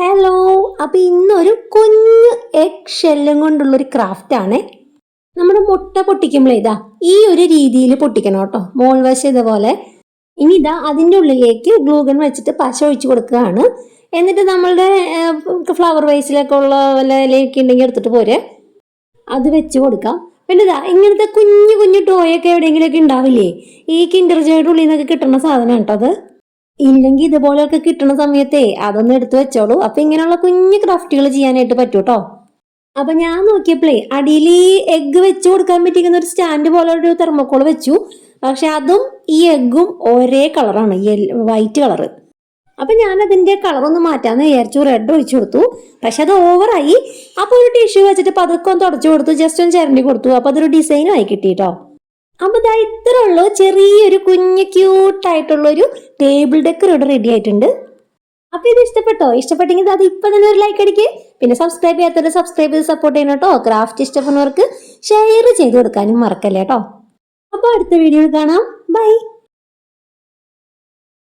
Hello, അപ്പോൾ ഇന്നൊരു കുഞ്ഞു എഗ് ഷെല്ലും കൊണ്ടുള്ളൊരു ക്രാഫ്റ്റാണ്. നമ്മുടെ മുട്ട പൊട്ടിക്കുമ്പോൾ ഇതാ ഈ ഒരു രീതിയിൽ പൊട്ടിക്കണം കേട്ടോ, മോൾവശം ഇതുപോലെ. ഇനി ഇതാ അതിൻ്റെ ഉള്ളിലേക്ക് ഗ്ലൂഗൺ വെച്ചിട്ട് പശ ഒഴിച്ച് കൊടുക്കുകയാണ്. എന്നിട്ട് നമ്മളുടെ ഫ്ലവർ വൈസിലൊക്കെ ഉള്ള വല്ല ഇലയൊക്കെ ഉണ്ടെങ്കിൽ എടുത്തിട്ട് പോരെ, അത് വെച്ച് കൊടുക്കാം. പിന്നെ ഇതാ ഇങ്ങനത്തെ കുഞ്ഞു കുഞ്ഞു ടോയൊക്കെ എവിടെയെങ്കിലുമൊക്കെ ഉണ്ടാവില്ലേ, ഈ കിൻഡർ ജോയുടെ ഉള്ളിൽ നിന്നൊക്കെ കിട്ടുന്ന സാധനം കേട്ടോ അത്. ഇല്ലെങ്കിൽ ഇതുപോലെയൊക്കെ കിട്ടുന്ന സമയത്തേ അതൊന്ന് എടുത്തു വെച്ചോളൂ. അപ്പൊ ഇങ്ങനെയുള്ള കുഞ്ഞു ക്രാഫ്റ്റുകൾ ചെയ്യാനായിട്ട് പറ്റൂ കേട്ടോ. അപ്പൊ ഞാൻ നോക്കിയപ്പോഴേ അടിയിൽ ഈ എഗ്ഗ് വെച്ച് കൊടുക്കാൻ പറ്റിക്കുന്ന ഒരു സ്റ്റാൻഡ് പോലെ ഒരു തെർമോക്കോൾ വെച്ചു. പക്ഷെ അതും ഈ എഗ്ഗും ഒരേ കളറാണ്, വൈറ്റ് കളറ്. അപ്പൊ ഞാൻ അതിന്റെ കളറൊന്ന് മാറ്റാന്ന് വിചാരിച്ചു, റെഡ് ഒഴിച്ചു കൊടുത്തു. പക്ഷെ അത് ഓവറായി. അപ്പൊ ഒരു ടിഷ്യൂ വെച്ചിട്ട് പതുക്കെ ഒന്ന് തുടച്ചു കൊടുത്തു, ജസ്റ്റ് ഒന്ന് ചിരണ്ടി കൊടുത്തു. അപ്പൊ അതൊരു ഡിസൈനും ആയി കിട്ടിട്ടോ. അപ്പൊ ഇതാ ഇത്ര ഉള്ളു, ചെറിയൊരു കുഞ്ഞ് ക്യൂട്ടായിട്ടുള്ളൊരു ടേബിൾ ഡെക്കർ ഇവിടെ റെഡി ആയിട്ടുണ്ട്. അപ്പൊ ഇത് ഇഷ്ടപ്പെട്ടോ? ഇഷ്ടപ്പെട്ടെങ്കിൽ അത് ഇപ്പൊ തന്നെ ഒരു ലൈക്ക് അടിക്ക്. പിന്നെ സബ്സ്ക്രൈബ് ചെയ്യാത്തവരെ സബ്സ്ക്രൈബ് ചെയ്ത് സപ്പോർട്ട് ചെയ്യണം കേട്ടോ. ക്രാഫ്റ്റ് ഇഷ്ടപ്പെടുന്നവർക്ക് ഷെയർ ചെയ്ത് കൊടുക്കാനും മറക്കല്ലേ കേട്ടോ. അപ്പൊ അടുത്ത വീഡിയോയിൽ കാണാം. ബൈ.